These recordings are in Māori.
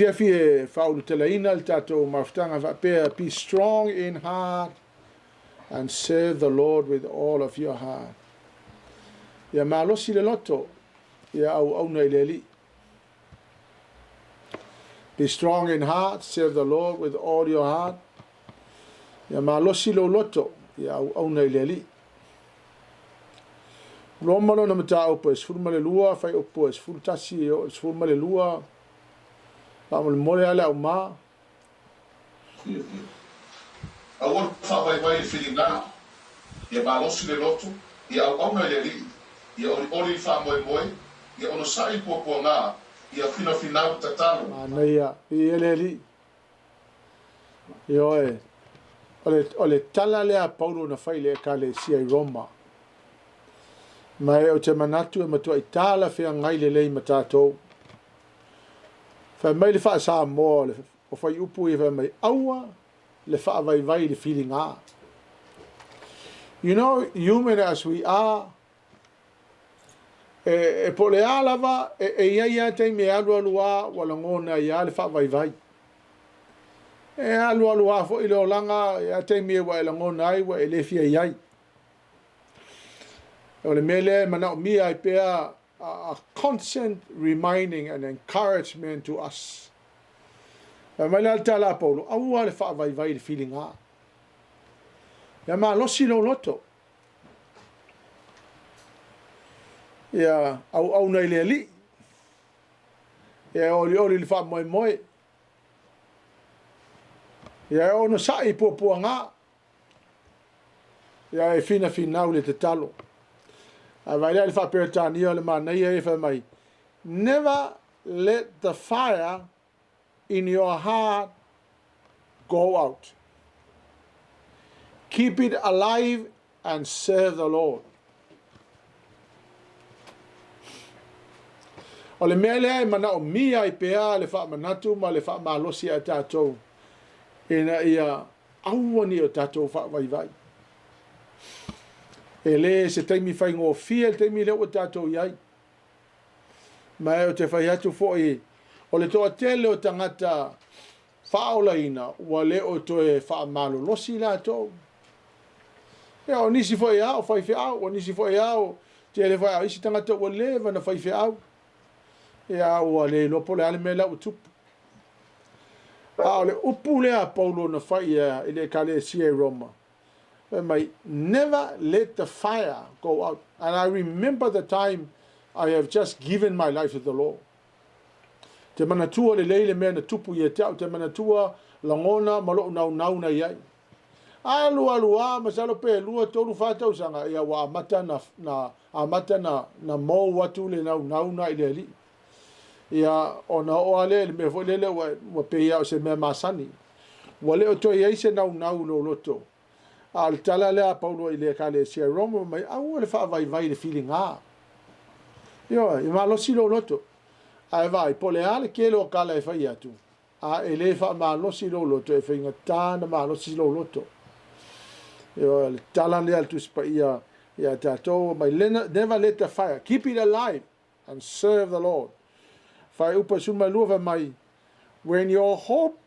Fie faulu telaina le tatou mafutanga vapea, be strong in heart and serve the Lord with all of your heart. Ia malosi le loto, ia au na ileli. Be strong in heart, serve the Lord with all your heart. Ia malosi lo loto, ia au na ileli. Roma no mata opo es furma le lua, fai opo es furtasi es furma le lua. Vamos mole ala o ma. Awon fa vai filina. Ia malosi le loto, ia au na ileli. Ia oli fa moi, ia ono sai po nga, ia fina tatalo. Manaia, ia leli. Io ole tala le a Paulo na fai le kale sia I Roma. Mai o te manatu e matua I tala fea ngai le lei matatou. Fa mai le fa sa mo le o fai upu e fa mai aua le fa vai le feeling a. You know, human as we are, e po le alava ia te me alua wala ngona ia le fa vai. E alua fo I lo langa ia te me wa la ngona ai wa ele fia iai. O le mele mana mi ai pea a constant reminding and encouragement to us. Mai la tala Paulo, aua le fa vai le feeling a. Ya ma losi lo loto. Ia au nei le li. Ia oli le fa moi. Ia ono sai po nga. Ia e fina le te talo. A vai le fa per Tanielu le mana ia fa mai. Never let the fire in your heart go out. Keep it alive and serve the Lord. O le mea lea mana o mia I pea le wha manatu ma le wha malosi a tātou. Ina ia awani o tātou wha vai. E le se teimi whai ngō fia, teimi leo o tātou iai. Mai o te whai atu fo I, o le toa tele o tangata whaola ina, ua leo toe wha malo losi la tō. E o nisi fo I au, whai whiau, o nisi fo I au, te le whai au, isi tangata ua lewa na whai whiau. Ia ua le lopo le ale me lau tupu. Le upu lea Paulo na whai ia I le kale sia Roma. Never let the fire go out. And I remember the time I have just given my life to the Lord. Te manatua le leile mea na tupu ia tau, te manatua langona malo nau na iai. Alua, masalo pe lua tolu fatau sanga ia wa amata na mo watu le nau na ileli. Ia ona o ale me fo lele wa pe ia se me masani. Wa le o to ia se nau no loto. Al tala le a Paulo I le kale sia Roma mai au le fa vai le feeling a. Io I malosi lo loto. Ai vai po le ale ke lo kala e fai atu. A ele fa malosi lo loto e fai ngata malosi lo loto. Io le tala le al tu spa ia tato mai never let the fire. Keep it alive and serve the Lord. Fai upa suma luva mai, when your hope,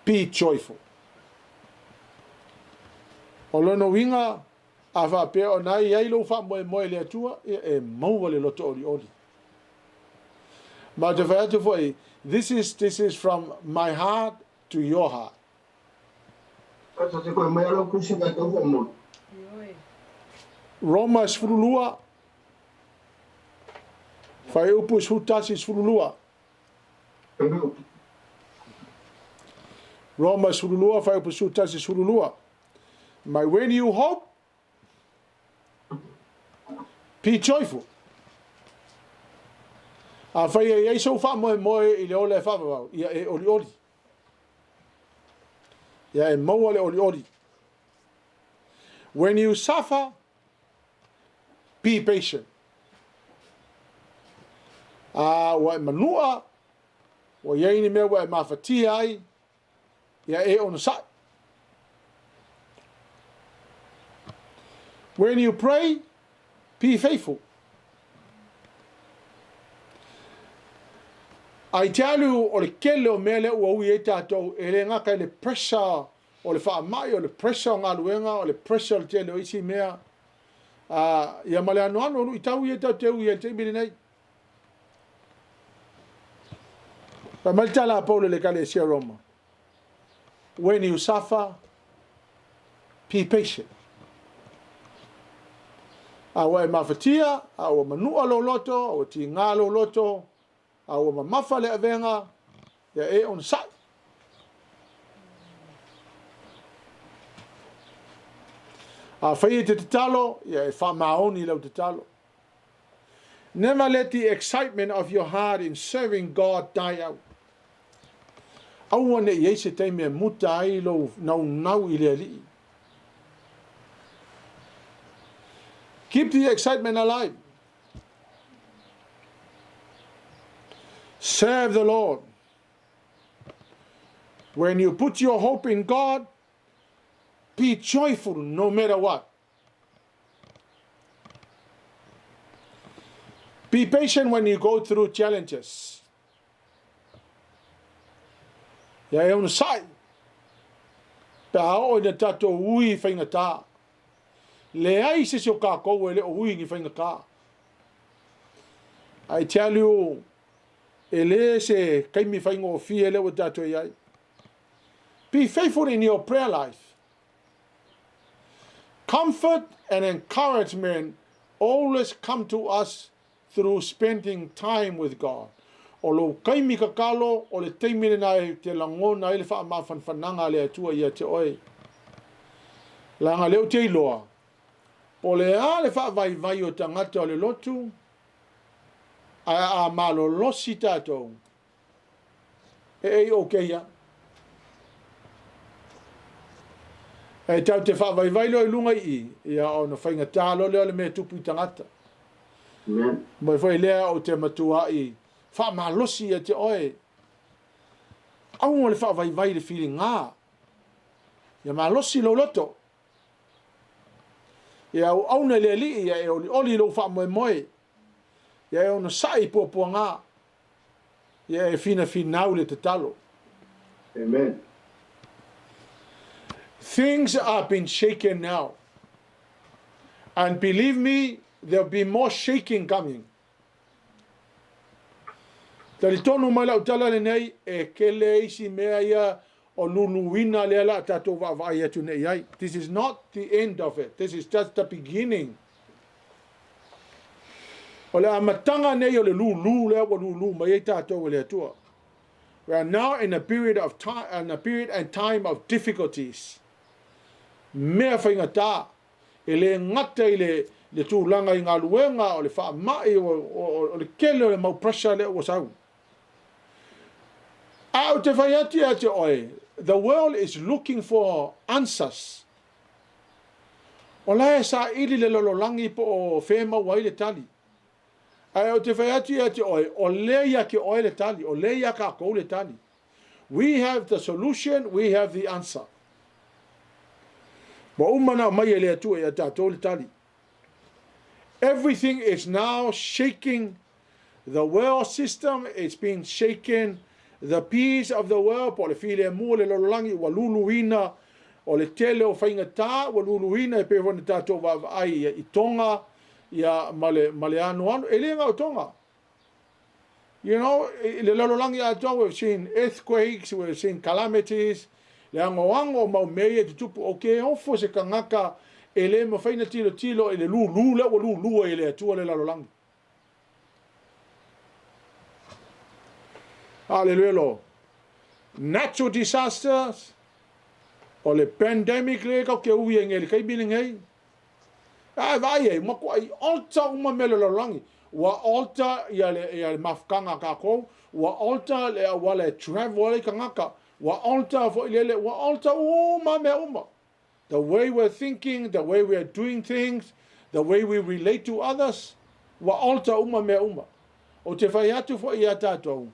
be joyful. O lono winga, a wha pea o nai iai lo wha moe le atua, e maua le loto oli. Ma te whai atu fwoi, this is from my heart to your heart. Roma is furulua. Fai upu sutasi sululua. Roma sululua, fai upu sutasi sululua. My when you hope, be joyful. A fai e so fa moe I le ole fa va, ia e oli. Ia e mo le oli. When you suffer, be patient. Wa manua, wa yaini mea wa mawhatia ai, ia e ono sa. When you pray, be faithful. Ai te alu o le kele o mele ua ui e tātou e le ngaka le pressure o le wha mai o le pressure o ngā luenga o le pressure o le tele o isi mea ia male anu anu i tau i e tau te ui e te imiri nei. Pa Maltala Paulo le kale sia Roma. When you suffer, be patient. Awa e mawhatia, awa manua lo loto, awa ti ngā lo loto, awa mamafa le avenga, ia e on sai. A whai te talo, ia e wha maoni lau te talo. Never let the excitement of your heart in serving God die out. Aua ne i eise teime muta ai lo nau i le li. Keep the excitement alive. Serve the Lord. When you put your hope in God, be joyful no matter what. Be patient when you go through challenges. Ia e ona sai. Pe ao ina tato ui whainga tā. Le ai se o kākou e le o ui ngi whainga kā. I tell you, e le se kaimi whainga o fie le o tato e ai. Be faithful in your prayer life. Comfort and encouragement always come to us through spending time with God. O lo kaimi kakalo o le teimine nai te langona ele wha mawhanwhananga le atua ia te oi. Langa leo te iloa. Po le a le wha vai o tangata o le lotu, a malo losi tātou. E o keia. E tau te wha vai lo i lunga i, ia o na whainga tālo leo le mea tupu i tangata. Mai whai lea o te matua i, wha malosi e te oe. Au le wha vai le whiri ngā. Ia malosi lo loto. Ia au na le li, ia e oli lo wha moe moe. Ia e ona sai pua ngā. Ia e fina finau le te talo. Amen. Things are being shaken now. And believe me, there'll be more shaking coming. Tali tonu mai lau tala le nei e kele isi mea ia o luluina le ala tatou vai atu nei ai. This is not the end of it. This is just the beginning. O le amatanga nei o le lulu le o lulu mai tatou le atua. We are now in a period of time and time of difficulties. Mea whainga tā. E le ngata i le tūlanga i ngā luenga o le wha mai o le kele o le mau pressure le o sau. Au te whai ati te oe. The world is looking for answers. O lae sa ili le lololangi po o whema wai le tali. Ai o te whai ati te oe. O leia ke oe le tali. O leia ka kou le tali. We have the solution. We have the answer. Wa umana mai e le atua e tātou le tali. Everything is now shaking. The world system is being shaken. The peace of the world, po le file mua le lololangi, wa luluina, o le tele o whainga tā, wa luluina e pewa na tātou ai i tonga, ia male anu, e lenga o tonga. You know, le lololangi ato, we've seen earthquakes, we've seen calamities, le ango mau mea te tupu, o ke ofo se kangaka, e le ma whaina tilo, e le lulu, le wa lulu e le atua le lololangi. Hallelujah. Natural disasters, o le pandemic le ka ke ui e ngeli kai biling hei. Ai vai e, mako ai alta uma mele lolangi. Wa alta ia le mafkanga ka kou, wa alta le wale travel ka ngaka, wa alta fo ile wa alta uma me uma. The way we're thinking, the way we're doing things, the way we relate to others, wa alta uma me uma. O te whai atu fo ia tātou.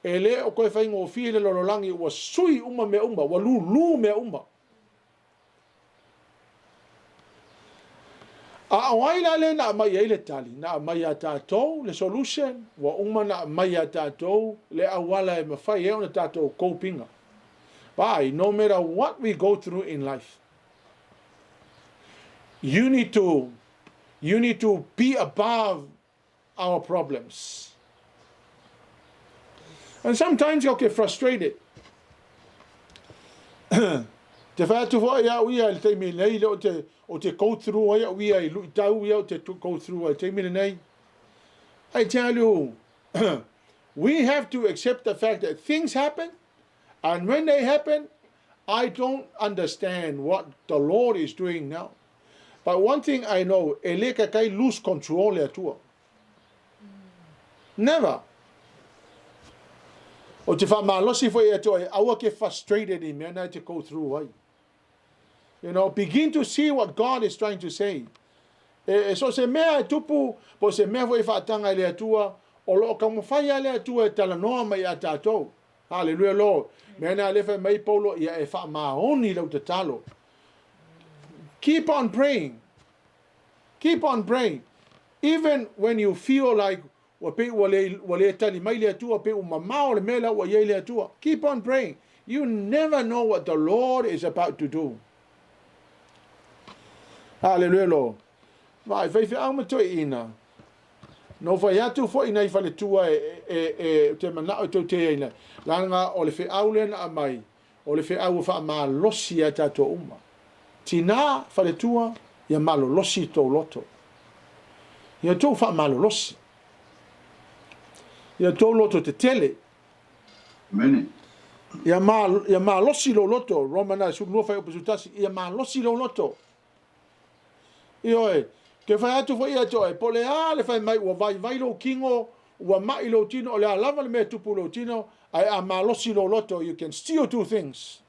E le o koe whaingo o fie le lololangi wa sui uma me uma, wa lulu me uma. A wai la le na mai ele tali, na mai tātou le solution, wa uma na mai tātou le awala e mawhai e ona tātou kōpinga. But no matter what we go through in life, you need to be above our problems. And sometimes you'll get frustrated. Te whātu wha ia uia le teimi nei le o te go through ia uia I lui tau ia o te go through te teimi nei. I tell you, we have to accept the fact that things happen, and when they happen, I don't understand what the Lord is doing now. But one thing I know, e le ka kai lose control le atua. Never. O te whamalosi fo e atua, aua ke frustrated I mea nai te go through ai. You know, begin to see what God is trying to say. So se mea e tupu, po se mea fo e whaatanga le atua, o lo ka mawhai le atua e talanoa mai a tātou. Hallelujah, Lord. Mea nā lefa mai Paulo, ia e wha maoni lau te talo. Keep on praying. Keep on praying. Even when you feel like wale tali mai le atua, pe umamao le mela wa ye le atua. Keep on praying. You never know what the Lord is about to do. Hallelujah, Lord. Vai, vai au mato ina. No vai atu fo ina I fale tua te mana o te ina. Langa o le fe au le na mai. O le fe au fa ma losi ata to uma. Tina fale tua ia malo losi to loto. Ia to fa malo losi. Ia to loto te tele. Mene. Ia ma losi lo loto. Roma na su no fai opusutasi. Ia ma losi lo loto. Ioe, ke whai atu whai atu ai, po le a le whai mai ua vai lo kingo, ua mai lo tino, o le a lava le mea tupu lo tino, ai a malosi lo loto, you can still do things.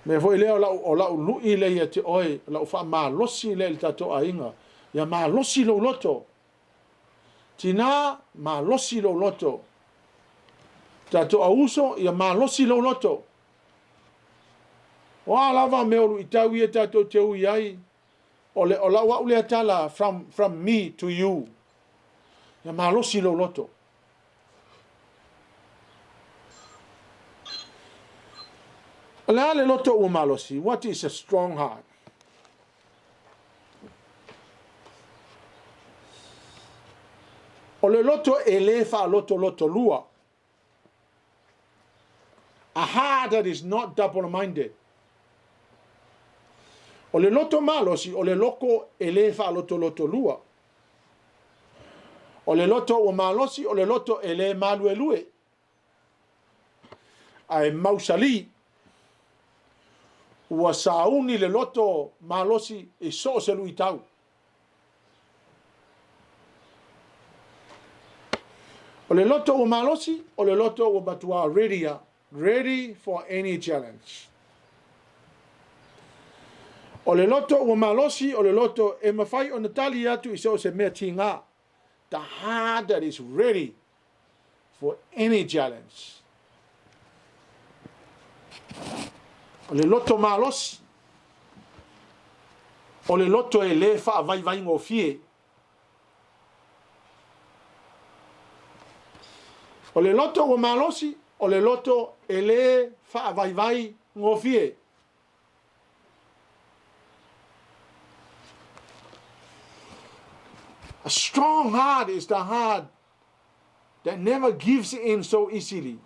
Me foi leo o lau lui le ia te oe, lau wha malosi le tato a inga, ia malosi lo loto. Tina, malosi lo loto. Tato a uso, ia malosi lo loto. O lava me o itau ia tatou te ui ai. O la wa ule atala from me to you. Ia malosi lo loto. O le ale loto ua malosi. What is a strong heart? O le loto e le fa loto lua. A heart that is not double-minded. O le loto malosi, o le loko e le fa loto lua. O le loto o malosi, o le loto e le maluelue. Ai mausali, ua sauni le loto malosi e so se lui tau. O le loto o malosi, o le loto o batua ready for any challenge. O le loto o malosi, o le loto e mawhai o natali atu I so se mea tinga. The heart that is ready for any challenge. O le loto malosi, o le loto e le wha vai ngō fie. O le loto o malosi, o le loto e le wha vai ngō fie. A strong heart is the heart that never gives in so easily.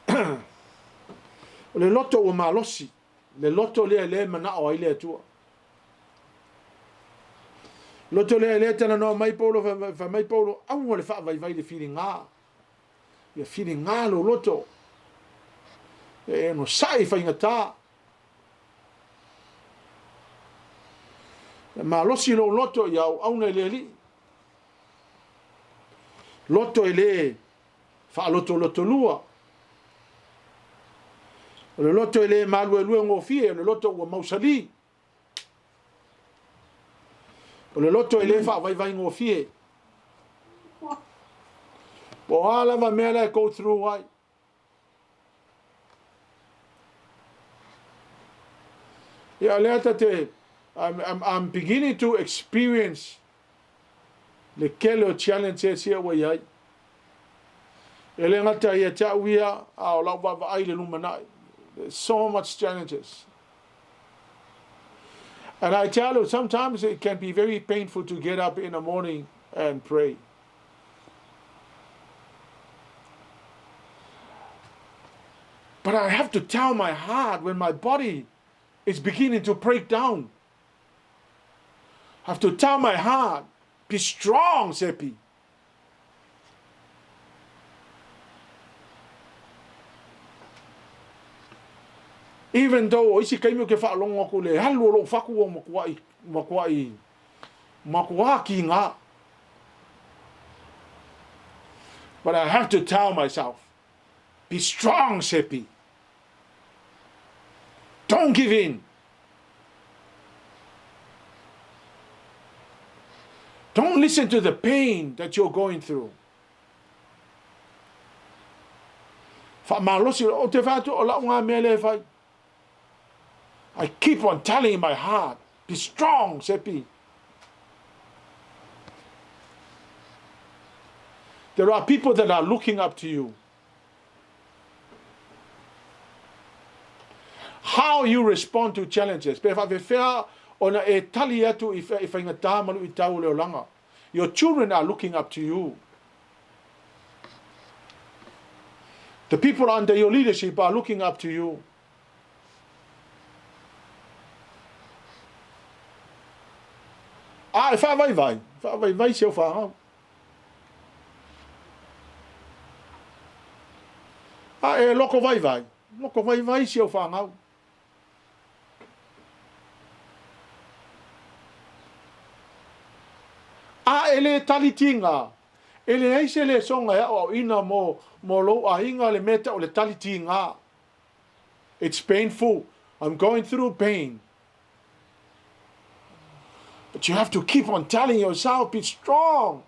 O le loto o malosi, le loto le mana o ile atua. Loto le tana no mai Paulo fa mai Paulo au le fa vai le feeling nga. Ia feeling nga lo loto. E no sai fa ingata. Ma losi lo loto ia au na le li. Loto ele fa loto lua. O le loto ele malu ngō fie, o le loto ua mausali. O le loto ele fa vai ngō fie. O ala va mea la go through ai. Ya lea te I'm beginning to experience le kelo challenges here wa yai. Ele ngata ia tauia a la va ai le lumanai. There's so much challenges. And I tell you, sometimes it can be very painful to get up in the morning and pray. But I have to tell my heart when my body is beginning to break down. I have to tell my heart, be strong, Sepi. Even though isi kaimo ke whaalonga ko le halu lo whaku o makuai ki ngā. But I have to tell myself, be strong, Sepi. Don't give in. Don't listen to the pain that you're going through. I keep on telling my heart, be strong, Sepi. There are people that are looking up to you. How you respond to challenges. Your children are looking up to you. The people under your leadership are looking up to you. If I vai seu farão. Loko vai seu farão. Ele talitinga. Ele aise le songa o ina mo lo ainga le meta o le talitinga. It's painful. I'm going through pain. But you have to keep on telling yourself, be strong.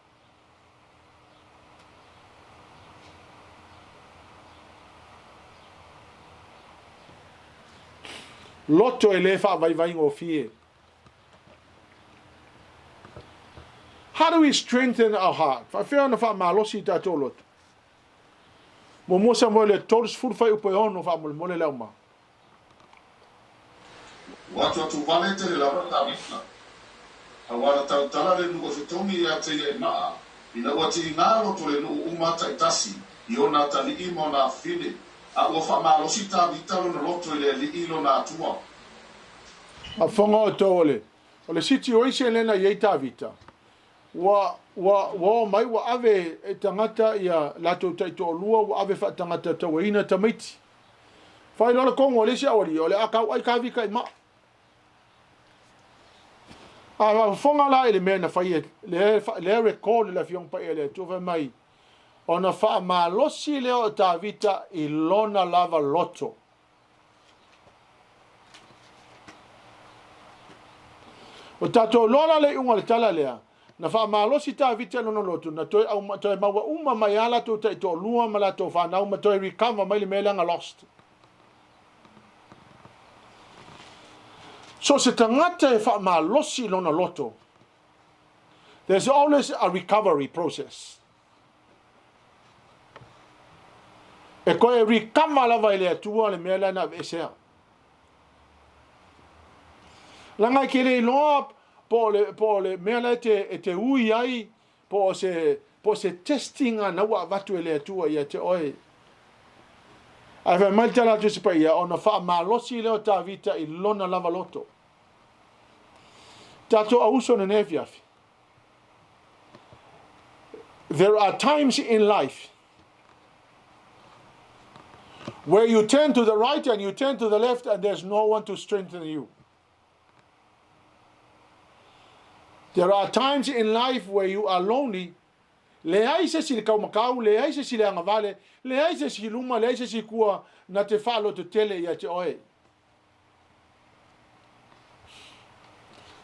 Loto elefa vai o fie. How do we strengthen our heart? Fa fea na fa malosi ta tolot. Mo mo Samuel todos fur fai upo ono fa mo le Leauma. Watu tu valete le la ta bifna. Awara tau tala le nuko fitomi ya te e maa. Ina wati ngalo to le nu umata itasi. Iona ta li imo na fide. A ofa malosi ta vitalo na loto le li ilo na atua. A fonga o tole. O le situation lena yeita vita. Wa mai wa ave e tangata ia lato taito lua wa ave fa tangata tawaina tamiti. Fai lona kongo le sia ori o le akau ai kavi kai ma. A fonga la ele mena fai le record la fiong pa ele tu va mai. Ona fa ma losi le o ta vita I lona lava loto. O tato lona le unga le tala lea. Na fa malosi ta vita no lotu na toi au toi mawa uma mai ala to tai to lua mala to fa na uma toi recover mai le melanga lost. So se tangata e fa malosi no loto. There's always a recovery process. E koe recover la vai le tua le mela na vesea. Langa ke le loa po le mea te ui ai po se testinga na wa watu ele atua ia te oe. Ai wha maitala tu se pa ia ona wha malosi leo ta vita I lona lava loto. Tato auso na nefiafi. There are times in life where you turn to the right and you turn to the left and there's no one to strengthen you. There are times in life where you are lonely. Le ai se si kau makau, le ai se si le angavale, le ai se si luma, le ai se si kua na te whalo te tele ia te oe.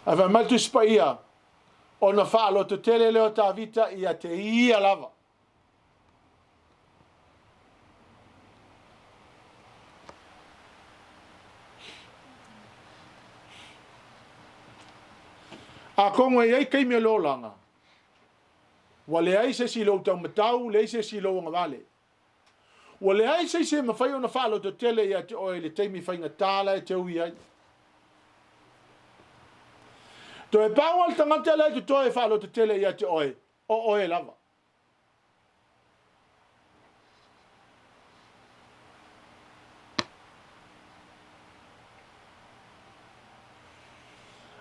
A wha matu spa ia, o na whalo te tele leo ta vita ia te ia lava. A kongo e kai me lo langa. Wale ai se silo tau matau, le se silo ngavale. Wale ai se mawhai o na whalo to tele ia te oe le teimi whainga tāla e te ui ai. To e pāwal tangata le te toe whalo to tele ia te oe, o oe lava.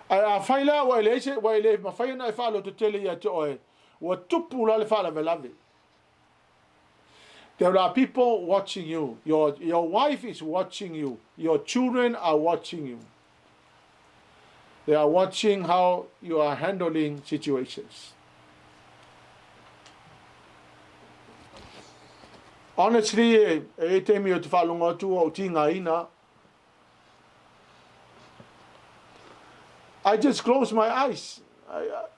A whaila wa ele mawhai na e whalo to tele ia te oe, wa tupu la le whala velave. There are people watching you. Your wife is watching you. Your children are watching you. They are watching how you are handling situations. Honestly, e te mi o te whalunga tua o tinga ina. I just close my eyes.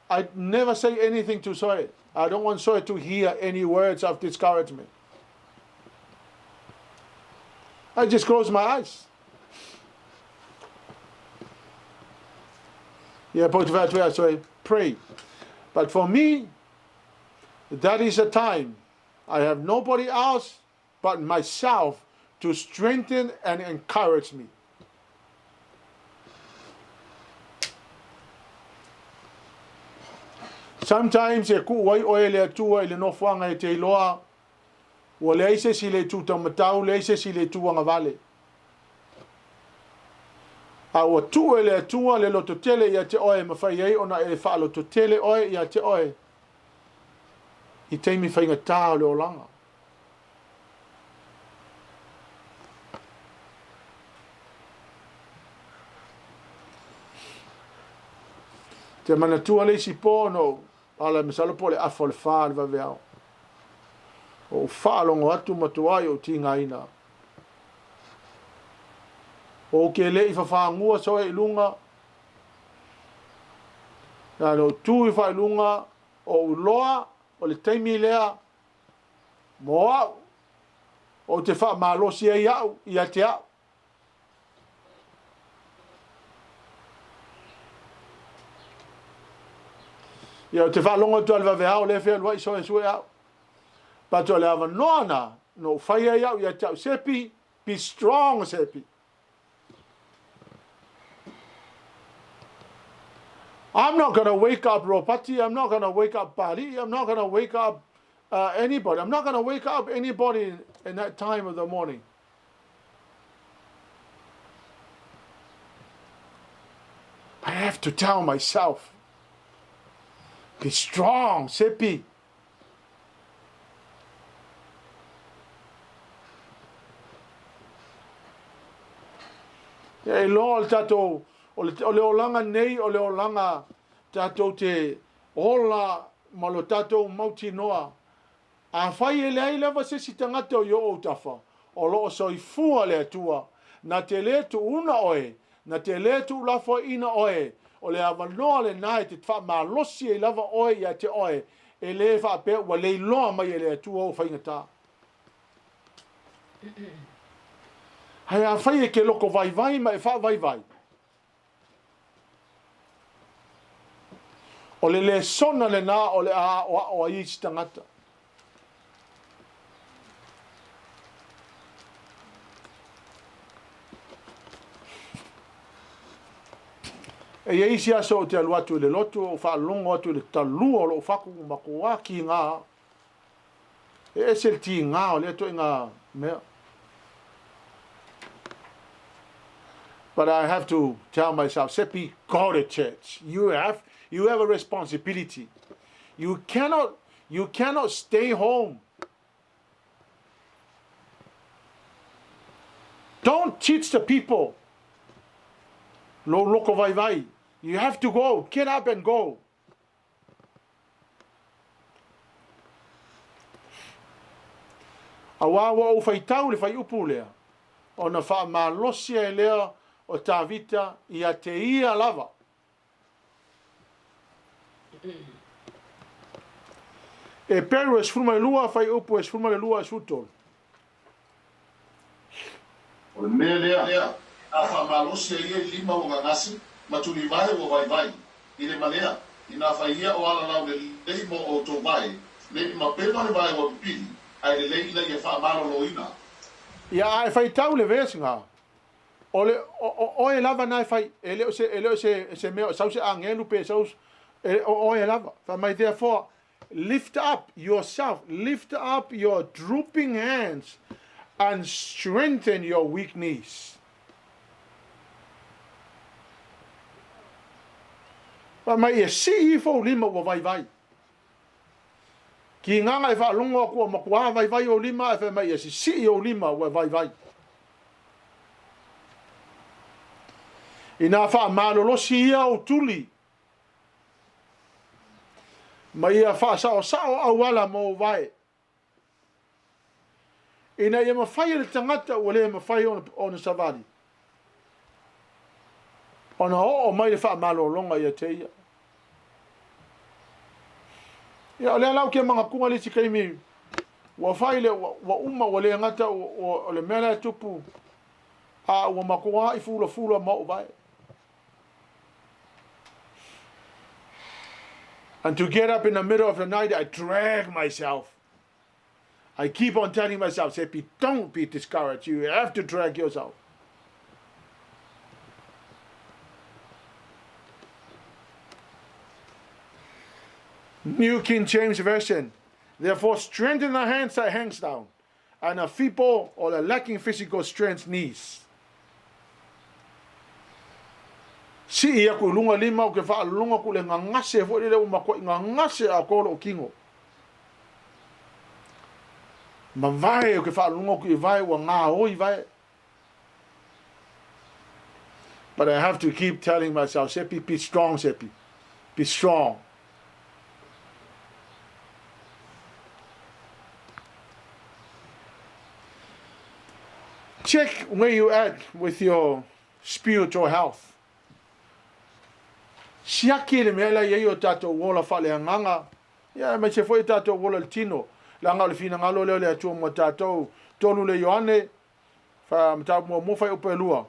I never say anything to Soe. I don't want Soe to hear any words of discouragement. I just close my eyes. Yeah, so I pray. But for me, that is a time I have nobody else but myself to strengthen and encourage me. Sometimes e ku wai oe le atua le nofuanga e te iloa, wa le aise si le tu tamatau, le aise si le tu anga vale. A wa tu e le atua le loto tele ia te oe mawhai ei ona e wha loto tele oe ia te oe. I teimi whainga tā le o langa. Te manatua le si pono, ala misalopo le afo le wha le vaveao. O whaalongo atu matuai o tinga ina. O ke le i whawhangua soe i lunga. Nano tu i wha i lunga o uloa o le teimi lea. Moa o te wha malosi e iau i a te au. Ia o te wha longa tu alwa veao le whea lua i soe sue au. Pato le awa noana, no whaia iau i a te au. Sepi, be strong, Sepi. I'm not going to wake up Ropati. I'm not going to wake up Bali. I'm not going to wake up anybody. I'm not going to wake up anybody in that time of the morning. I have to tell myself, be strong, Sepi. E loa tato o le olanga nei o le olanga tato te ola malo tato mauti noa a whai e lei lewa se si tangata o yo o tafa o loo soifua le atua na te le tu una oe na te le tu lafo ina oe o le awanoa le nai te twa ma losi e lava oe ia te oe e le wha pe wa le loa mai e le atua o whaingata. Hai a whai e ke loko vai vai ma e wha vai vai. O le sona le nā o le a o a i tangata. E isi aso o te alu atu le lotu o wha longo atu le talua o lo whaku makua ki ngā. E se le ti ngā o le atu i ngā mea. But I have to tell myself, Sepi, go to church. You have a responsibility. You cannot stay home. Don't teach the people. Lo loko vai vai. You have to go. Get up and go. Awawa o FAITAU le fai upu lea. Ona wha malosia e lea o tā vita i a te ia lava. EPERU es furma le lua, fai upu es furma le lua es utol. O le mea lea, a wha malosia i e lima o ngangasi, matuni vai o vai vai. ile malea ina faia o ala lau le mo o to mai le ma pena le vai o pili ai le ina ia fa malo loina ia ai faitau le vesinga o e lava nai fai ele se me sau se angelu pe sau o e lava fa mai therefore lift up yourself, lift up your drooping hands and strengthen your weak knees. Pa mai e si fo lima o vai. Ki nganga e fa longo ko makua vai o lima e fa mai e si o lima o vai. Ina fa malolo si o tuli. Ma ia fa sao awala mo vai. Ina ia mawhai le tangata o le mawhai o na savali. Ona o mai le wha malo longa ia te ia. Ia le alau ke mga kunga le tika imi. Wa whai le wa uma o le ngata o le mele tupu. A wa makunga I fula ma o vai. And to get up in the middle of the night, I drag myself. I keep on telling myself, Sepi, don't be discouraged. You have to drag yourself. New King James Version. Therefore, strengthen the hands that hangs down, and a feeble or a lacking physical strength knees. Si ia ku lunga lima o ke wha lunga ku le ngangase fo le umako ngangase a kolo o kingo. Ma vai o ke wha lunga ku I vai wa ngā hoi vai. But I have to keep telling myself, Sepi, be strong, Sepi. Be strong. Check where you at with your spiritual health. Siaki le mela ye yo tato wola fale nganga ya me se foi tato wola tino la ngalo fina ngalo le atu mo tato tolu le yoane fa mta mo fa upelua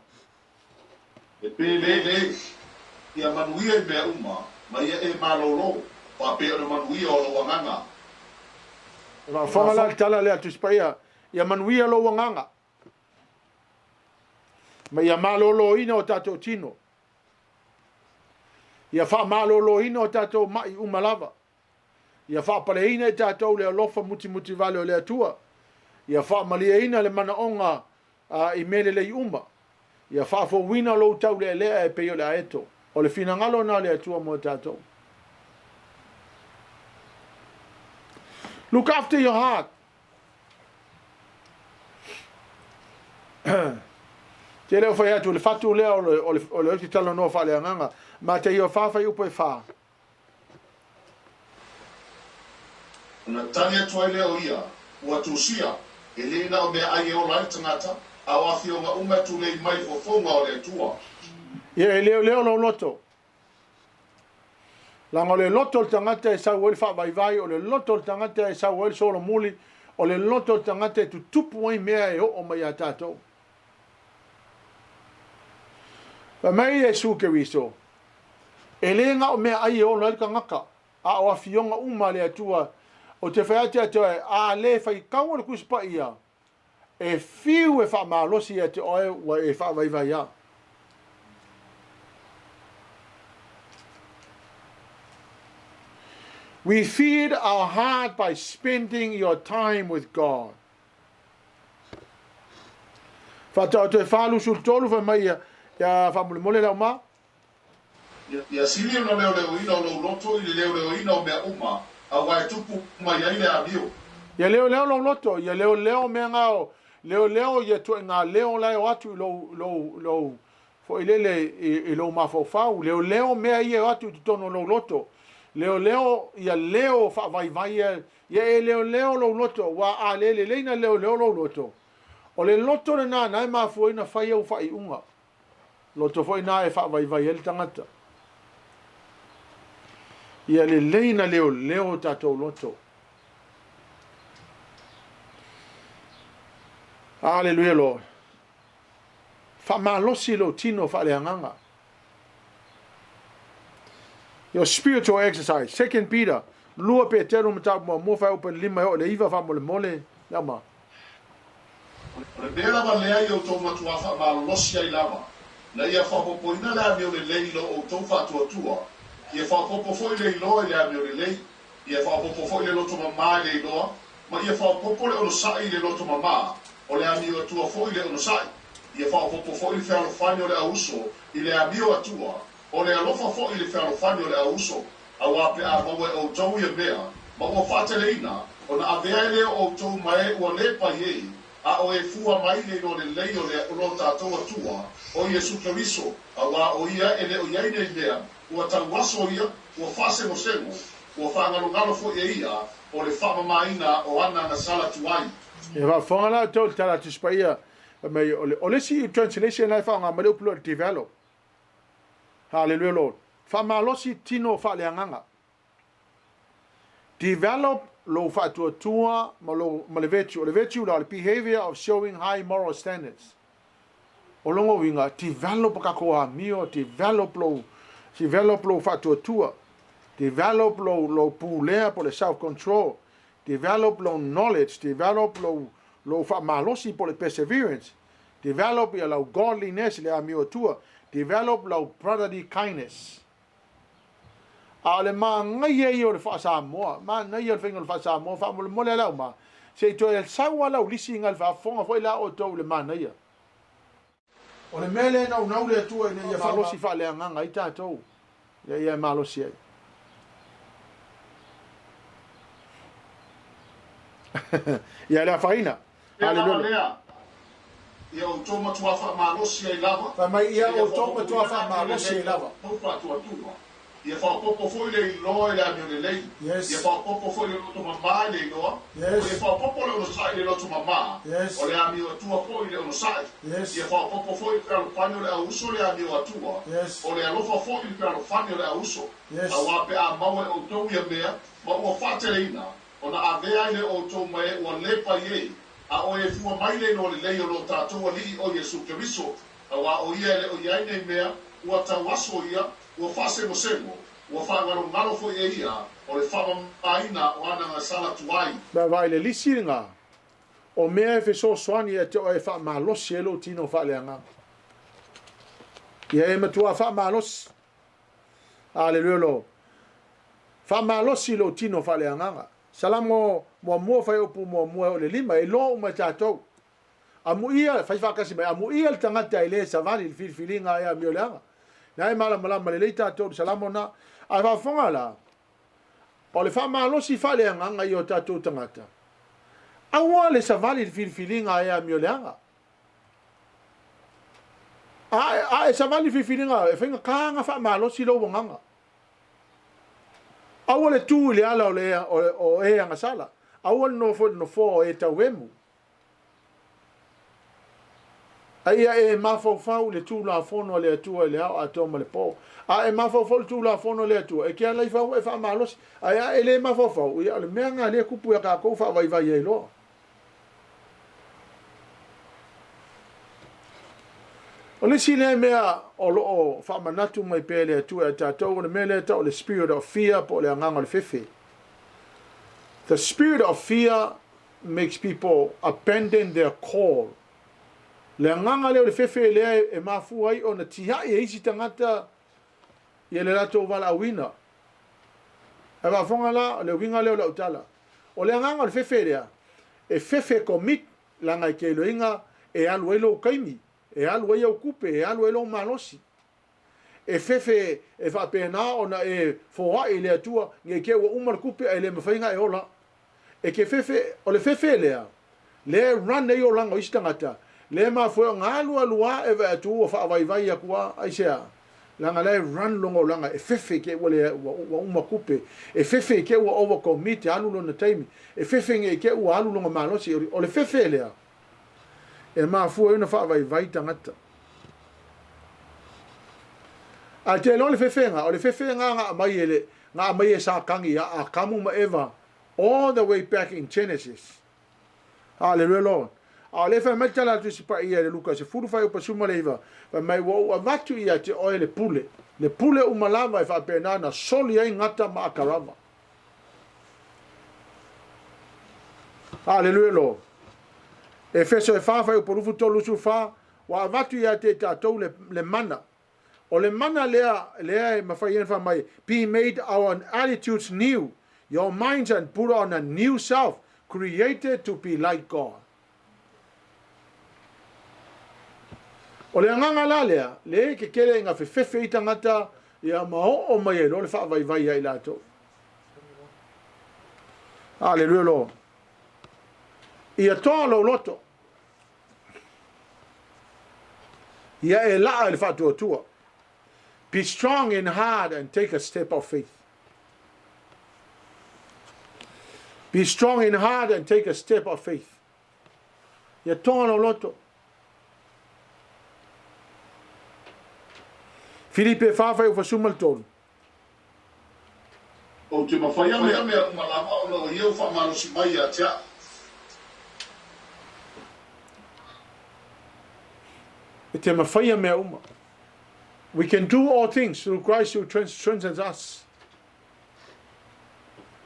e pele ia manuia be uma ma ia e malolo pa pe o manuia o nganga ma fa la tala le atu spaia ia manuia lo nganga ma ia malolo ina o tato tino ia fa malolo ina o tatou mai umalava ia fa paleina e tatou le alofa muti vale o le atua ia fa malia ina le manaonga I mele le Leauma ia fa fo wina lo tau le e pe o le aeto o le finangalo na le atua mo tatou. Look after your heart. Te leo fai atu le fatu leo o le talo no fa le nganga MATAIO fa fai upo e fa. Na tania toi leo ia ua tusia e lena o mea ai o lai tangata a o Afioga uma tu nei mai o fonga o le tua. Ia e leo lo loto. Langa o le loto tangata e SAMUELU fa vai o le loto tangata e SAMUELU solo muli o le loto tangata e tu tupu ai mea e o mai a tatou. Pa mai e su ke riso. E lenga o mea ai o lai ngaka a o Afioga uma le atua o te whaate atoe a le whai kaua le kuspa ia e fiu e wha malosi e te oe wa e wha vai ia. We feed our heart by spending your time with God. FAATAOTO e whalu sul tolu wha mai ia wha mole lau ma. Ia sili o leo ina o lo loto I leo ina o mea uma a wai tupu mai ai le abio. Ia leo lo loto, ia leo mea ngao, leo ia tu ngā leo lai o atu lo fo ilele I lo mafofau, leo mea ia atu tu tono lo loto. Leo ia leo fa vai ia e leo lo loto wa a lele leina leo lo loto. O le loto na nai mafu ina fai au fai unga. Loto foi na e fa vai ele tangata. Ia le leina leo tatou loto. Hallelujah Lord. Fa malosi lo tino fa le anganga. Your spiritual exercise. 2 Peter. Lua PETERU mata mo fa open lima o le iva fa mole mole. Leauma. O le mea lava lea i o tau matua wha malolosi ai lava. Na ia whapopoina lea meo le lei lo o tau whatuatua. Ia whapopo foi le iloa lea meo le lei. Ia whapopo foi le loto mamā le iloa. Ma ia whapopo le ono sai le loto mamā. O le amio atua foi le ono sai. Ia whapopo foi le whalofani o le auso. I le amio atua. O le alofa foi le whalofani o le auso. A wape a mawe o tau ia mea. Ma ua whateleina. O na avea le o tau mai ua lepa iei. A o e fua mai le no le lei o le lo tātou atua o Iesu Keriso a wā o ia e le o iai nei mea ua tauaso ia ua whase sengo ua whangarungalo fo ia o le whamamaina o ana na sala tuai. E wha whangala tau tala tuspaia o le si translation lai whanga ma le uplo develop. Hallelujah Lord. Whamalosi tino whaleanganga. Develop lo fatuatua ma le vetu la le behavior of showing high moral standards. O longo winga develop ka ko mio develop lo fatuatua. Develop lo pulea po le self control. Develop lo knowledge, develop lo fa malosi po le perseverance. Develop lo godliness le amio tua. Develop lo brotherly kindness. Ale ma ngai e o le fa Samoa, ma ngai o le finga le fa Samoa, fa mo le mole la ma. Se to el sawa la ulisi ngal fa fonga foi la o to le ma ngai. O le mele na una le tu e ne fa losi fa le nganga ita to. Ya ma losi. Ya la farina. Hallelujah. Ia o to matua fa ma losi ai lava. Fa mai ia o to matua fa ma losi ai lava. Mo fa tu tu. Ia whapopo foi le iloa le amio le lei. Ia whapopo foi le loto mamā le iloa. Ia whapopo le ono sai le loto mamā. O le amio atua foi le ono sai. Ia whapopo foi le alofani o le auso le amio atua. O le alofa foi le alofani o le auso. A wape a maue o tau ia mea. Ma ua whateleina. O na avea le o tau mai ua lepa iei. A o e fua mai le no le lei o lo tātou ali o Iesu Keriso. A wa o ia le o iai nei mea. Ua tawaso ia. Ua whase mo sengo, ua whangaro ngaro fo e ia, o le whamamaina o ana ngā sala tuai. Ba vai le lisi ngā, o mea EFESO soani e te o e whamalosi e lo tino whaleanga. Ia e matua whamalosi. Hallelujah lo. Whamalosi lo tino whaleanga. Salamo mua whai opu mua o le lima, e lo umai tātou. Amu ia, whai whakasi mai, amu ia le tangata e le savani, le whilwhilinga e a mioleanga. Nai mala le leita to salamo na ai va fonga la o le fa malo si fa le nganga yo tatou tangata awa le savali le filfilinga ya mioleanga ai savali filfilinga e fenga kanga fa malo si lo nganga awa le tu le ala o e anga sala awa no fo e tawemu Aia e mafau le tu la fono le atua le au atoma le po. A e mafau le tu la fono le atua. E kia lai fau e fa malos. Aia e le mafau. Ia le mea ngā le kupu e ka kou fa vai e loa. O le si le mea o loo fa manatu mai pe le atua e tātou le mea le tau le spirit of fear po le anganga le fefe. The spirit of fear makes people abandon their call. Le nganga leo le fefe le e mafu ai ona tia e isi tangata ia le lato wala awina. E wa fonga la le winga leo la utala. O le nganga le fefe lea e fefe commit langa i ke loinga e alu elo kaimi, e alu elo kupe, e alu elo malosi. E fefe e fa pena ona e foa e le atua nge ke wa umar kupe e le mawhainga e ola. E ke fefe, o le fefe lea le run e o langa o isi tangata. Le ma foi nga lua e va tu fa vai akua ai sea langa le run longo langa e fefe ke wale wa uma kupe e fefe ke wa over commit alu lo na time e fefe nge ke wa alu longo malo si o le fefe le e ma foi na fa vai tangata a te lo le fefe nga o le fefe nga mai e sa kangi a kamu ma eva all the way back in Genesis. Hallelujah Lord. A le fa mai tala tu si pa ia le luka se furu fai o pasuma leiva. Fa mai wo avatu ia te oe le pule. Le pule umalava e fa pena na soli ai ngata ma akarama. Hallelujah lo. Efeso e fa fai o porufu tolu su fa wa avatu ia te tatou le mana. O le mana lea e mawhai ena wha mai. Be made our attitudes new. Your minds and put on a new self. Created to be like God. O le anganga la lea. Le ke kere nga whewhewhe i tangata. Ia maho o mai e lo le wha vai vai ai lato. Hallelujah lo. Ia toa lo loto. Ia e laa le wha tua tua. Be strong in heart and take a step of faith. Be strong in heart and take a step of faith. Ia tono loto. Filipe Fafa o fasumal tonu. O te mawhai ame malama o lo iau wha mano si mai a tea. E te mawhaia mea uma. We can do all things through Christ who strengthens us.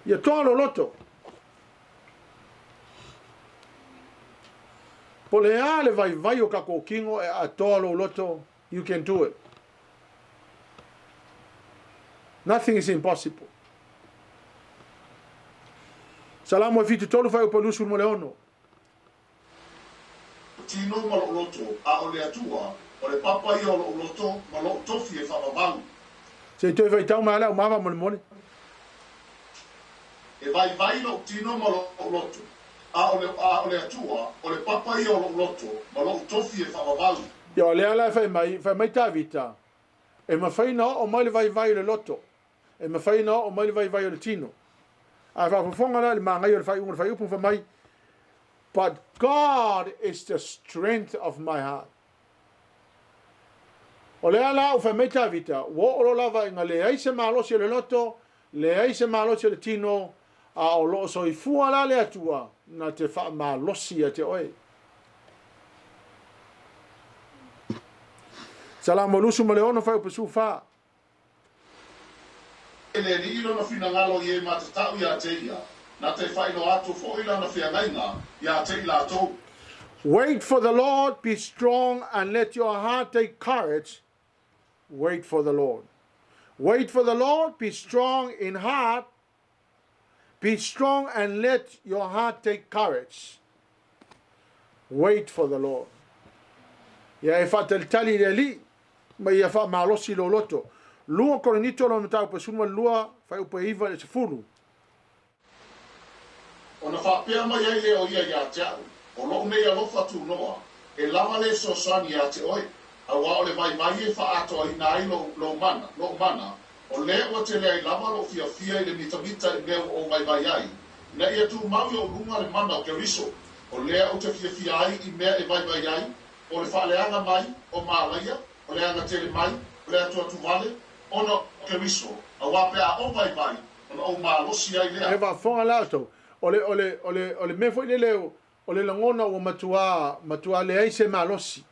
Ia tono loto. Po le ale vai o kako kingo e a tono loto, you can do it. Nothing is impossible. Salamo e fitu tolu fai o palusu mo leono. Tino malo loto a o le atua. O le papa i o loto, ma lo tofi e whamamalu. Se toi vai tau maala o mawa mone mone. E vai lo tino ma lo loto. A o le atua, o le papa i o loto, ma lo tofi e whamamalu. Ia le ala fai mai ta vita. E ma fai na o mai le vai le loto. E ma fai na o mai le vai le tino. A fa fonga na le mangai o le fai upu fa mai. But God is the strength of my heart. O le ala o fa meta vita, wo o lava inga le ai se malosi le loto, le ai se malosi le tino, a o lo so i fua la le atua, na te fa malosi a te oe. Salamo lusu ma le ono fai upesu fa. Ele li ilo na fina ngalo ye matatau ya te ia, na te fai no atu fo ila na fia ngainga, ya te ila tau. Wait for the Lord, be strong, and let your heart take courage. Wait for the Lord. Wait for the Lord, be strong in heart. Be strong and let your heart take courage. Wait for the Lord. Ya e tali le li, ma ia fa malosi lo loto. Lua korinito lo matau pa suma lua fa upa iva le sefulu. Ona fa pea mai ai leo ia ya teau. O lo mea lofa tu noa. E lava le sosani ya te oi. A wa ole mai e FAATAOTO i nai lo mana. O le o te lea i lava lo fia i le mita i leo o mai ai. Na ia tu maui o lunga le mana o ke riso. O lea o te fia ai i mea e mai ai. O le whaaleanga mai o maalaia. O le anga tele mai. O le atua tu vale. Ona ke riso. A wapea o mai. Ona o maalosi ai lea. E va fonga lauto. Ole me foi le leo. Ole langona o matua le ai se malosi.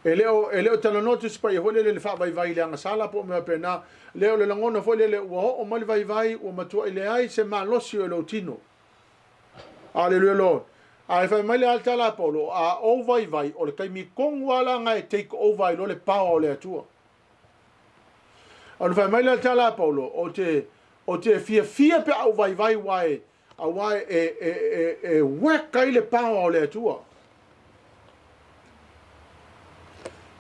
E leo tala notis pa i hole le wha vai le anga sala po mea pena. Leo le langona foi le ua o mali vai o matua i le ai se malosi o lo tino. Aleluia Lord. A e whai mai le altala Paulo a o vai o le kaimi kongwala ngai take over i lo le pao o le atua. A le whai mai le altala Paulo o te fia pe au vai wae a wae e weka i le pao o le atua.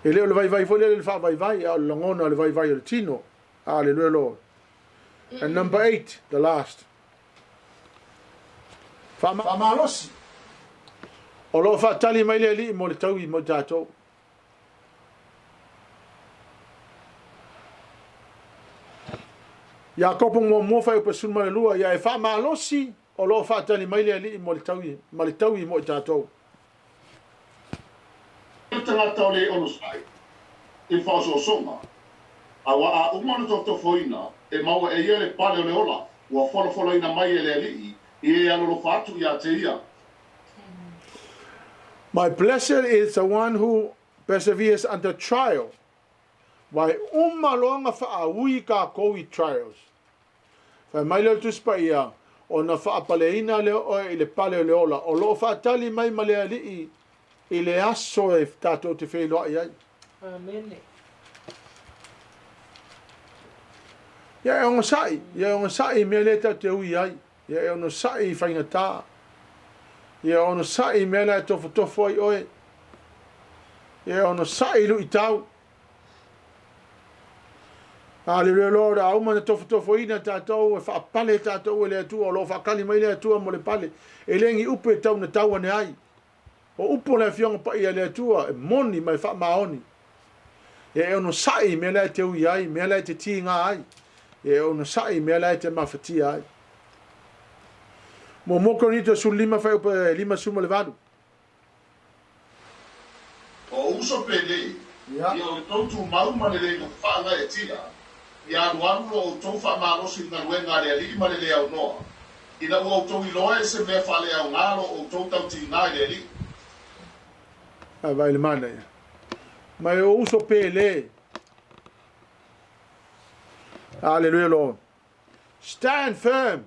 E leo le vai foi le fa vai a longona le vai o le tino. Hallelujah Lord. And number 8, the last. Famalosi. O lo fa tali mai le li mo le tau i mo tatou. IAKOPO mo fa pe sul malua ya e fa malosi o lo fa tali mai le li mo le tau i mo tatou. Tanga tau le ono sai. I whaaso songa. A wa a umana to foina. E maua e ia le pale o le ola. Ua wholo ina mai e le alii. I e alolo fatu i a te ia. My blessed is the one who perseveres under trial. Wai umalonga whaaui ka kowi trials. Whai mai leo tuspa ia, o na whaapaleina leo oe i le pale leo la, o loo whaatali mai malea li i le aso e tātou te whailoa i ai. Amen. Ia e onga sai mea le tau te ui ai. Ia e ono sai i whaingatā. Ia e ono sai mea le tofo ai oe. Ia e ono sai lu i tau. Ale le lora au mana tofo ina tātou e whaapale tātou e le atua o lo whaakali mai le atua mo le pale. E lengi upe tau na tau ane ai. O upo le fionga pa ia le atua e moni mai wha maoni. Ia e ono sai mea le te ui ai, mea le te ti ngā ai. E ona sai mea lai te mawhatia ai. Mo KORINITO su lima whai upa lima suma le vadu. O uso pele, ia o tautu maumane le no whaanga e tia, ia anuanu o tau whaamarosi na ruenga le li male le au noa. Ina o tau iloa e se mea whale au ngaro o tau tau tina le li. A vai le mana ia. Mai o uso pele. Hallelujah, Lord. Stand firm.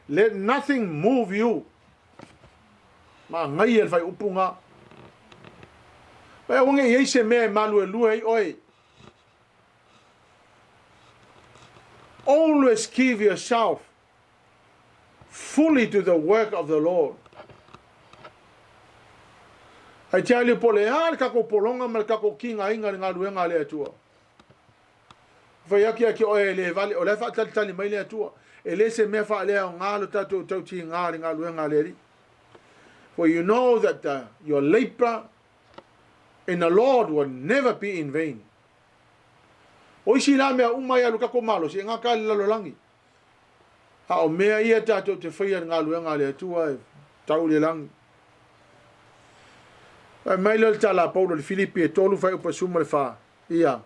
Let nothing move you. Ma ngai el fai upunga. Mai wange ye se me malu lue oi. Always give yourself fully to the work of the Lord. Ai te ale pole har kako polonga mal kako kinga inga nga luenga le atua. Vai aki oe le vale o le fa tali mai le atua e le se me fa le ngalo tatu tau ti ngari nga luenga le ri. For you know that your labor in the Lord will never be in vain. O isi la mea umai alu kako malo si nga ka lalo langi. Ha o mea ia tatu te whaia nga luenga le atua e tau le langi. Mai le tala Paulo le Filipi e tolu fai upa suma le fa. Ia.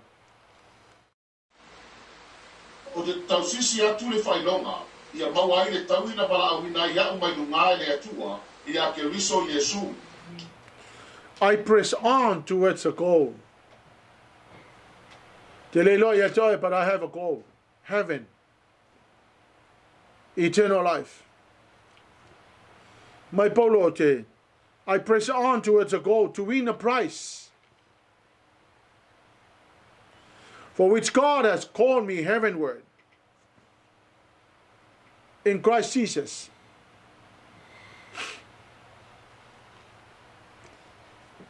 O te tausisi atu le whailonga, ia maua i le tauina pala awina ia umai lunga le atua, ia ke riso Yesu. I press on towards a goal. Te leilo ia toi, but I have a goal. Heaven. Eternal life. Mai Paulo o te, I press on towards a goal to win a prize, for which God has called me heavenward in Christ Jesus.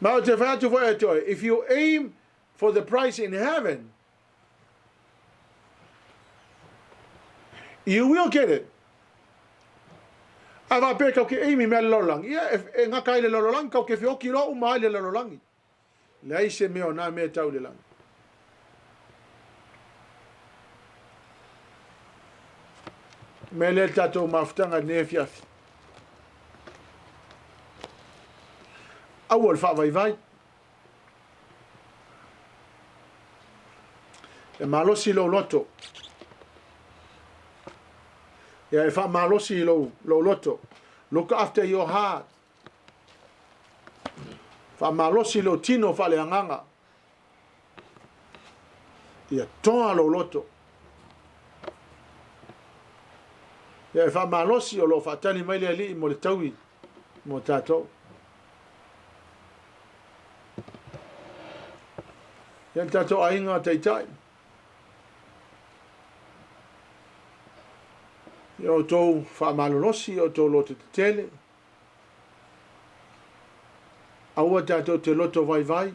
If you aim for the prize in heaven, you will get it. Ava pe kau ke aimi me lololangi. Ia e ngakai le lololangi kau ke whioki roa umai le lololangi. Le aise meo na me tau le langi. Me le tatou mafutanga ne fiafi. Awal wha vai vai. E malosi lo loto. Ia e wha malosi lo loto. Look after your heart. Wha malosi lo tino wha le anganga. Ia toa lo loto. Ia e wha malosi o lo whatani mai le ali mo le taui mo tātou. Ia tātou ainga teitai. Ia o tōu whaamalonosi o tō loto te tele. Aua tātou te loto vai vai.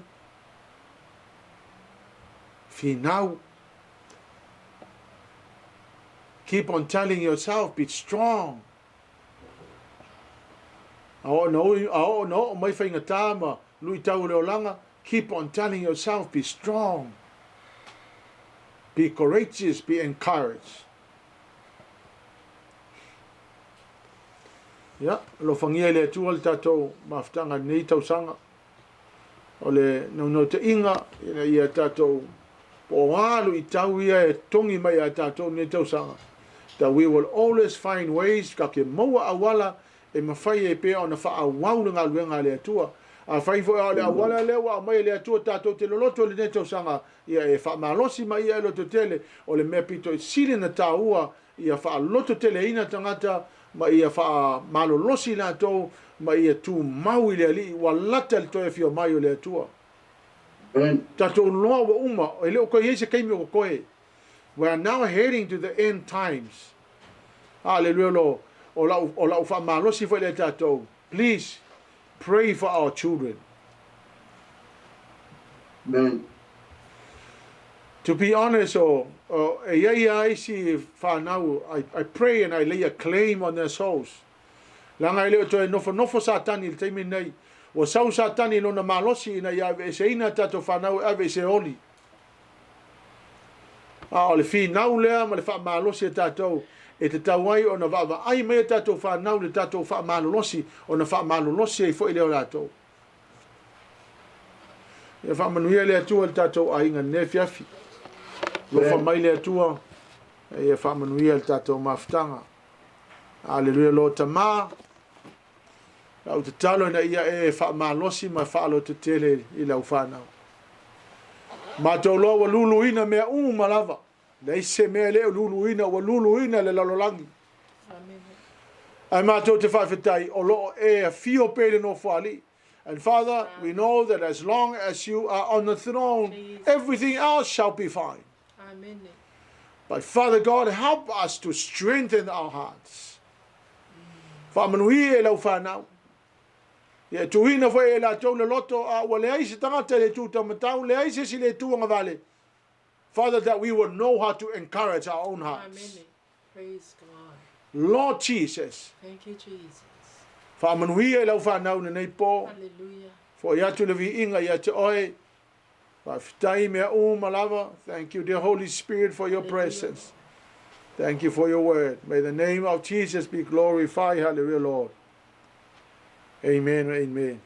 Finau. Keep on telling yourself, be strong. Ao no, mai whainga tāma, lui tau leo langa. Keep on telling yourself, be strong. Be courageous, be encouraged. Ya, lo fangia le tua le tatou mafutanga nei tausanga. O le no te inga, ia tatou po alu i tau ia e tongi mai a tatou nei tausanga. That we will always find ways ka ke maua awala e mawhai e pēa o na wha a waunga luenga le atua. A whai fo le awala le wa mai le atua tātou te loloto le netau sanga ia e wha malosi ma ia e loto tele o le mea pito i sile na tāua ia wha loto tele ina tangata ma ia wha malolosi na tau ma ia tu mau i le ali wa lata le toe fio mai o le atua. Tātou loa wa uma e leo koe se kaimi o koe. We are now heading to the end times. Hallelujah lo o lau wha malosi fo le tātou. Please pray for our children. Amen. To be honest, I pray and I lay a claim on their souls. Langa i leo toe nofo satani le teimi nei. O sau satani no na malosi ina ia se ina tato whanau ave se oli. O le fi nau lea ma le wha malosi e tatou. E te tauai o na vava ai mea tatou whanau le tatou wha malolosi o na wha malolosi e fo i leo latou. Ia wha manuia le atua le tatou a inga ne fiafi. Lo wha mai le atua ia wha manuia le tatou mafutanga. Aleluia lo tamā. Au te talo na ia e wha malosi ma wha alo te tele i lau whanau. Ma tau loa wa luluina mea malava. Nei se mea leo luluina wa luluina le lalolangi. Ai mātou te whawhetai o loo e a fio pere no whali. And Father, we know that as long as you are on the throne, everything else shall be fine. Amen. But Father God, help us to strengthen our hearts. Whamanuhi e lau whanau. Ia tuina fo e la tau le loto a wa le aise tangata le tuta matau, le aise si le tuanga vale. Father, that we will know how to encourage our own hearts. Amen. Praise God. Lord Jesus. Thank you, Jesus. Whamanuhi e lau whanau na nei po. Hallelujah. For iatu le vi inga ia te oe. Whawhitai mea malava. Thank you, dear Holy Spirit, for your presence. Thank you for your word. May the name of Jesus be glorified. Hallelujah, Lord. Amen. Amen.